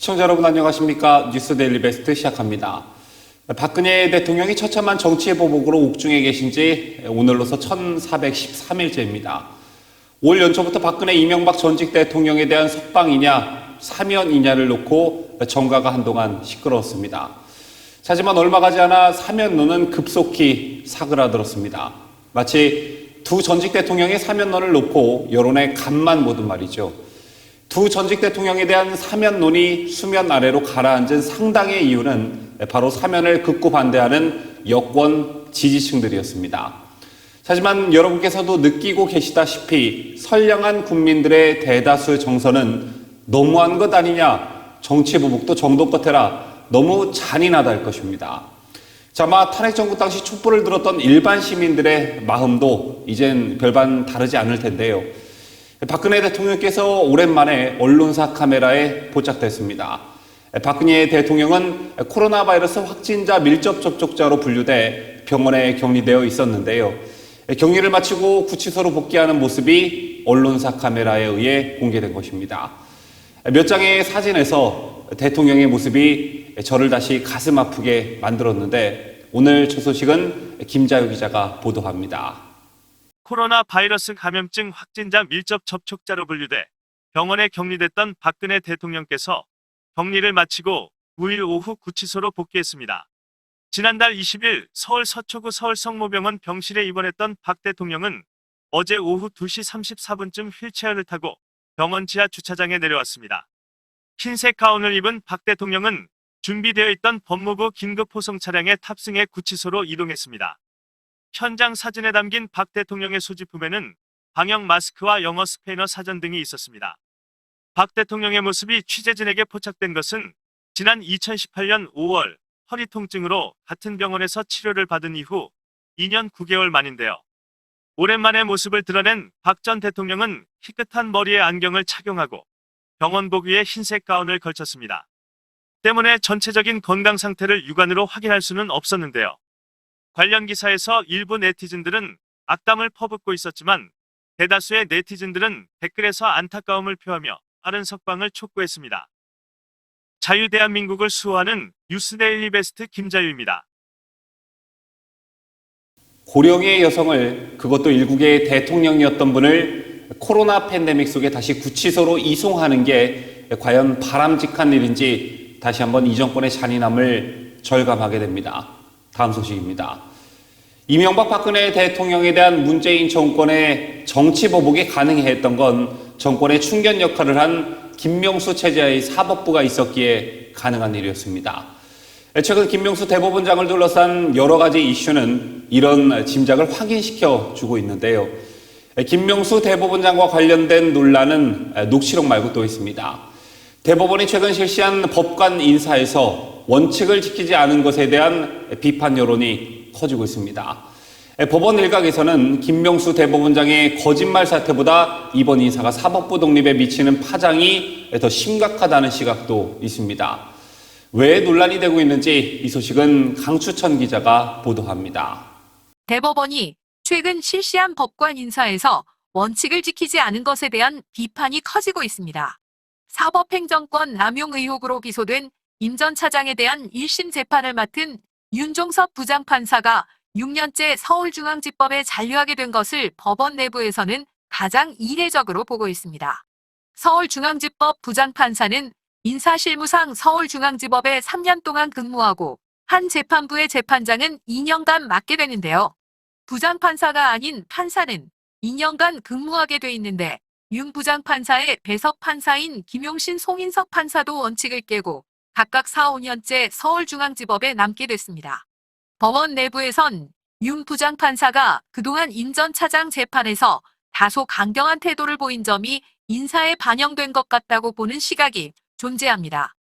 시청자 여러분 안녕하십니까? 뉴스데일리 베스트 시작합니다. 박근혜 대통령이 처참한 정치의 보복으로 옥중에 계신 지 오늘로서 1413일째입니다. 올 연초부터 박근혜 이명박 전직 대통령에 대한 석방이냐 사면이냐를 놓고 정가가 한동안 시끄러웠습니다. 하지만 얼마 가지 않아 사면론은 급속히 사그라들었습니다. 마치 두 전직 대통령의 사면론을 놓고 여론의 간만 보듯 말이죠. 두 전직 대통령에 대한 사면론이 수면 아래로 가라앉은 상당의 이유는 바로 사면을 극구 반대하는 여권 지지층들이었습니다. 하지만 여러분께서도 느끼고 계시다시피 선량한 국민들의 대다수 정서는 너무한 것 아니냐, 정치 보복도 정도껏 해라, 너무 잔인하다 할 것입니다. 아마 탄핵 정부 당시 촛불을 들었던 일반 시민들의 마음도 이젠 별반 다르지 않을 텐데요. 박근혜 대통령께서 오랜만에 언론사 카메라에 포착됐습니다. 박근혜 대통령은 코로나 바이러스 확진자 밀접 접촉자로 분류돼 병원에 격리되어 있었는데요. 격리를 마치고 구치소로 복귀하는 모습이 언론사 카메라에 의해 공개된 것입니다. 몇 장의 사진에서 대통령의 모습이 저를 다시 가슴 아프게 만들었는데 오늘 첫 소식은 김자유 기자가 보도합니다. 코로나 바이러스 감염증 확진자 밀접 접촉자로 분류돼 병원에 격리됐던 박근혜 대통령께서 격리를 마치고 9일 오후 구치소로 복귀했습니다. 지난달 20일 서울 서초구 서울성모병원 병실에 입원했던 박 대통령은 어제 오후 2시 34분쯤 휠체어를 타고 병원 지하 주차장에 내려왔습니다. 흰색 가운을 입은 박 대통령은 준비되어 있던 법무부 긴급 호송 차량에 탑승해 구치소로 이동했습니다. 현장 사진에 담긴 박 대통령의 소지품에는 방역 마스크와 영어 스페인어 사전 등이 있었습니다. 박 대통령의 모습이 취재진에게 포착된 것은 지난 2018년 5월 허리 통증으로 같은 병원에서 치료를 받은 이후 2년 9개월 만인데요. 오랜만에 모습을 드러낸 박 전 대통령은 희끗한 머리에 안경을 착용하고 병원복 위에 흰색 가운을 걸쳤습니다. 때문에 전체적인 건강 상태를 육안으로 확인할 수는 없었는데요. 관련 기사에서 일부 네티즌들은 악담을 퍼붓고 있었지만 대다수의 네티즌들은 댓글에서 안타까움을 표하며 빠른 석방을 촉구했습니다. 자유대한민국을 수호하는 뉴스데일리 베스트 김자유입니다. 고령의 여성을, 그것도 일국의 대통령이었던 분을 코로나 팬데믹 속에 다시 구치소로 이송하는 게 과연 바람직한 일인지 다시 한번 이 정권의 잔인함을 절감하게 됩니다. 다음 소식입니다. 이명박 박근혜 대통령에 대한 문재인 정권의 정치 보복이 가능해 했던 건 정권의 충견 역할을 한 김명수 체제의 사법부가 있었기에 가능한 일이었습니다. 최근 김명수 대법원장을 둘러싼 여러 가지 이슈는 이런 짐작을 확인시켜 주고 있는데요. 김명수 대법원장과 관련된 논란은 녹취록 말고 또 있습니다. 대법원이 최근 실시한 법관 인사에서 원칙을 지키지 않은 것에 대한 비판 여론이 커지고 있습니다. 법원 일각에서는 김명수 대법원장의 거짓말 사태보다 이번 인사가 사법부 독립에 미치는 파장이 더 심각하다는 시각도 있습니다. 왜 논란이 되고 있는지 이 소식은 강추천 기자가 보도합니다. 대법원이 최근 실시한 법관 인사에서 원칙을 지키지 않은 것에 대한 비판이 커지고 있습니다. 사법행정권 남용 의혹으로 기소된 임 전 차장에 대한 1심 재판을 맡은 윤종섭 부장판사가 6년째 서울중앙지법에 잔류하게 된 것을 법원 내부에서는 가장 이례적으로 보고 있습니다. 서울중앙지법 부장판사는 인사실무상 서울중앙지법에 3년 동안 근무하고 한 재판부의 재판장은 2년간 맡게 되는데요. 부장판사가 아닌 판사는 2년간 근무하게 돼 있는데 윤 부장판사의 배석 판사인 김용신 송인석 판사도 원칙을 깨고 각각 4, 5년째 서울중앙지법에 남게 됐습니다. 법원 내부에선 윤 부장판사가 그동안 임 전 차장 재판에서 다소 강경한 태도를 보인 점이 인사에 반영된 것 같다고 보는 시각이 존재합니다.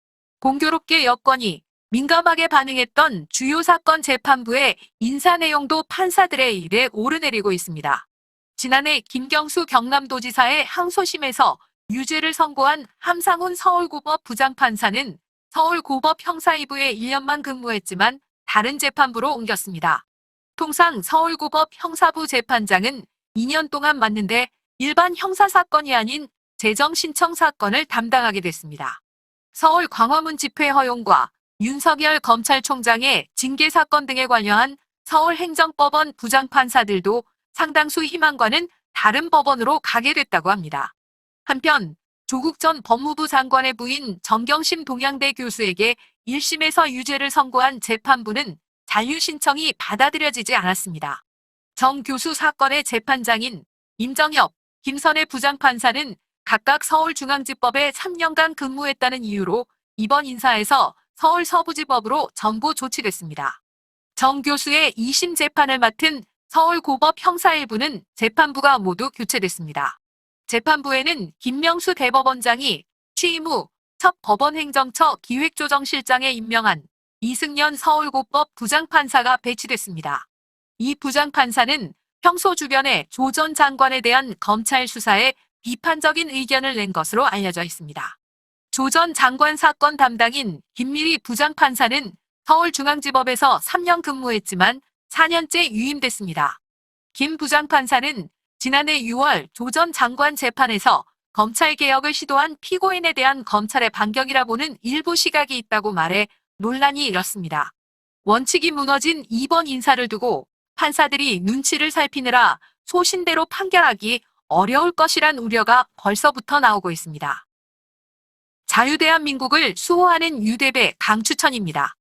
공교롭게 여권이 민감하게 반응했던 주요 사건 재판부의 인사 내용도 판사들의 일에 오르내리고 있습니다. 지난해 김경수 경남도지사의 항소심에서 유죄를 선고한 함상훈 서울고법 부장판사는 서울고법 형사 2부에 1년만 근무했지만 다른 재판부로 옮겼습니다. 통상 서울고법 형사부 재판장은 2년 동안 맡는데 일반 형사사건이 아닌 재정신청 사건을 담당하게 됐습니다. 서울 광화문 집회 허용과 윤석열 검찰총장의 징계 사건 등에 관여한 서울행정법원 부장판사들도 상당수 희망과는 다른 법원으로 가게 됐다고 합니다. 한편 조국 전 법무부 장관의 부인 정경심 동양대 교수에게 1심에서 유죄를 선고한 재판부는 잔류 신청이 받아들여지지 않았습니다. 정 교수 사건의 재판장인 임정엽, 김선혜 부장판사는 각각 서울중앙지법에 3년간 근무했다는 이유로 이번 인사에서 서울 서부지법으로 전보 조치됐습니다. 정 교수의 2심 재판을 맡은 서울고법 형사 1부는 재판부가 모두 교체됐습니다. 재판부에는 김명수 대법원장이 취임 후 첫 법원행정처 기획조정실장에 임명한 이승연 서울고법 부장판사가 배치됐습니다. 이 부장판사는 평소 주변에 조 전 장관에 대한 검찰 수사에 비판적인 의견을 낸 것으로 알려져 있습니다. 조 전 장관 사건 담당인 김미리 부장판사는 서울중앙지법에서 3년 근무했지만 4년째 유임됐습니다. 김 부장판사는 지난해 6월 조 전 장관 재판에서 검찰개혁을 시도한 피고인에 대한 검찰의 반격이라 보는 일부 시각이 있다고 말해 논란이 일었습니다. 원칙이 무너진 이번 인사를 두고 판사들이 눈치를 살피느라 소신대로 판결하기 어려울 것이란 우려가 벌써부터 나오고 있습니다. 자유대한민국을 수호하는 유대배 강추천입니다.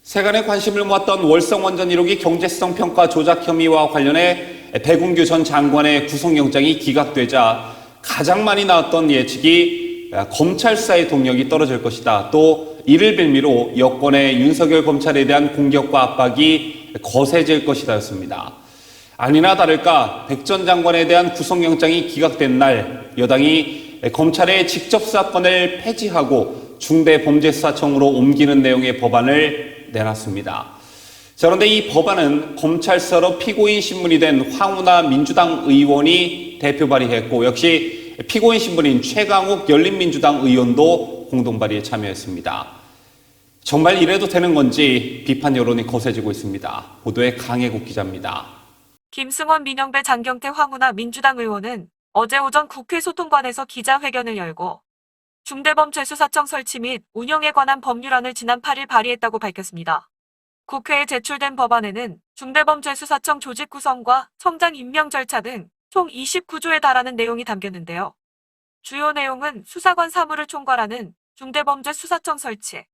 세간의 관심을 모았던 월성원전 1호기 경제성 평가 조작 혐의와 관련해 백운규 전 장관의 구속영장이 기각되자 가장 많이 나왔던 예측이 검찰 수사의 동력이 떨어질 것이다. 또 이를 빌미로 여권의 윤석열 검찰에 대한 공격과 압박이 거세질 것이다였습니다. 아니나 다를까 백 전 장관에 대한 구속영장이 기각된 날 여당이 검찰의 직접 수사권을 폐지하고 중대범죄수사청으로 옮기는 내용의 법안을 내놨습니다. 자, 그런데 이 법안은 검찰 수사로 피고인 신분이 된 황운하 민주당 의원이 대표 발의했고 역시 피고인 신분인 최강욱 열린민주당 의원도 공동 발의에 참여했습니다. 정말 이래도 되는 건지 비판 여론이 거세지고 있습니다. 보도에 강혜국 기자입니다. 김승원, 민영배, 장경태, 황운하 민주당 의원은 어제 오전 국회 소통관에서 기자회견을 열고 중대범죄수사청 설치 및 운영에 관한 법률안을 지난 8일 발의했다고 밝혔습니다. 국회에 제출된 법안에는 중대범죄수사청 조직 구성과 청장 임명 절차 등 총 29조에 달하는 내용이 담겼는데요. 주요 내용은 수사관 사무를 총괄하는 중대범죄수사청 설치,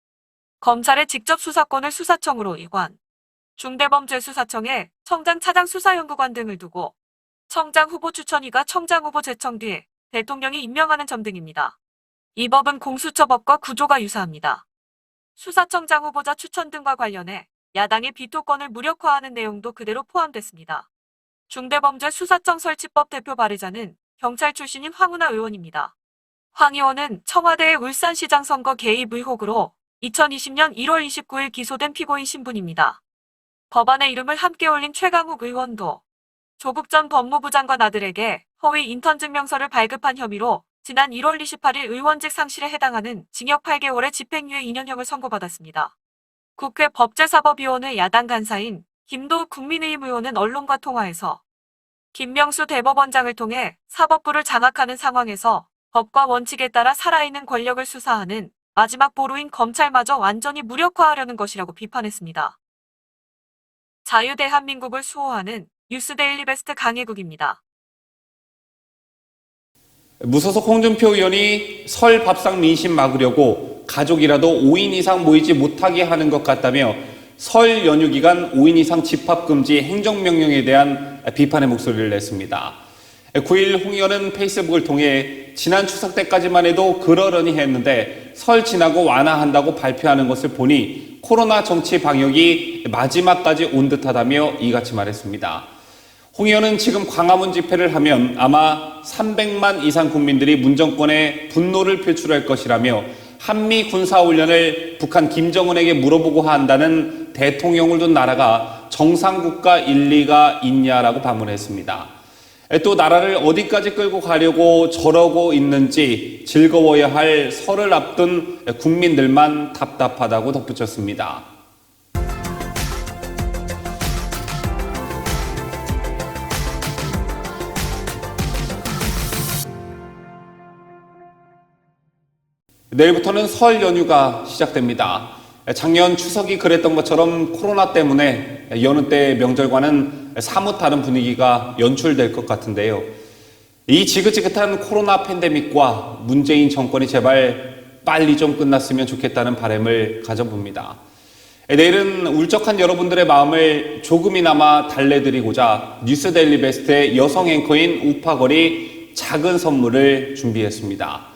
검찰의 직접 수사권을 수사청으로 이관, 중대범죄수사청에 청장 차장 수사연구관 등을 두고 청장 후보 추천위가 청장 후보 제청 뒤 대통령이 임명하는 점 등입니다. 이 법은 공수처법과 구조가 유사합니다. 수사청장 후보자 추천 등과 관련해 야당의 비토권을 무력화하는 내용도 그대로 포함됐습니다. 중대범죄수사청 설치법 대표 발의자는 경찰 출신인 황운하 의원입니다. 황 의원은 청와대의 울산시장 선거 개입 의혹으로 2020년 1월 29일 기소된 피고인 신분입니다. 법안에 이름을 함께 올린 최강욱 의원도 조국 전 법무부 장관 아들에게 허위 인턴 증명서를 발급한 혐의로 지난 1월 28일 의원직 상실에 해당하는 징역 8개월의 집행유예 2년형을 선고받았습니다. 국회 법제사법위원회 야당 간사인 김도욱 국민의힘 의원은 언론과 통화에서 김명수 대법원장을 통해 사법부를 장악하는 상황에서 법과 원칙에 따라 살아있는 권력을 수사하는 마지막 보루인 검찰마저 완전히 무력화하려는 것이라고 비판했습니다. 자유대한민국을 수호하는 뉴스데일리 베스트 강혜국입니다. 무소속 홍준표 의원이 설 밥상 민심 막으려고 가족이라도 5인 이상 모이지 못하게 하는 것 같다며 설 연휴 기간 5인 이상 집합금지 행정명령에 대한 비판의 목소리를 냈습니다. 9일 홍 의원은 페이스북을 통해 지난 추석 때까지만 해도 그러려니 했는데 설 지나고 완화한다고 발표하는 것을 보니 코로나 정치 방역이 마지막까지 온 듯하다며 이같이 말했습니다. 홍 의원은 지금 광화문 집회를 하면 아마 300만 이상 국민들이 문정권에 분노를 표출할 것이라며 한미 군사훈련을 북한 김정은에게 물어보고 한다는 대통령을 둔 나라가 정상국가 일리가 있냐라고 반문했습니다. 또 나라를 어디까지 끌고 가려고 저러고 있는지 즐거워야 할 설을 앞둔 국민들만 답답하다고 덧붙였습니다. 내일부터는 설 연휴가 시작됩니다. 작년 추석이 그랬던 것처럼 코로나 때문에 여느 때 명절과는 사뭇 다른 분위기가 연출될 것 같은데요. 이 지긋지긋한 코로나 팬데믹과 문재인 정권이 제발 빨리 좀 끝났으면 좋겠다는 바람을 가져봅니다. 내일은 울적한 여러분들의 마음을 조금이나마 달래드리고자 뉴스데일리 베스트의 여성 앵커인 우파걸이 작은 선물을 준비했습니다.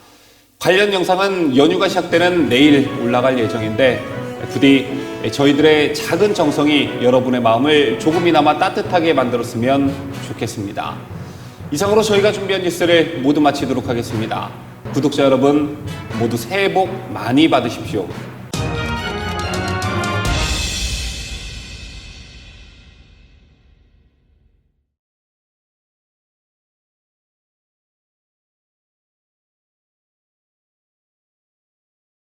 관련 영상은 연휴가 시작되는 내일 올라갈 예정인데 부디 저희들의 작은 정성이 여러분의 마음을 조금이나마 따뜻하게 만들었으면 좋겠습니다. 이상으로 저희가 준비한 뉴스를 모두 마치도록 하겠습니다. 구독자 여러분 모두 새해 복 많이 받으십시오.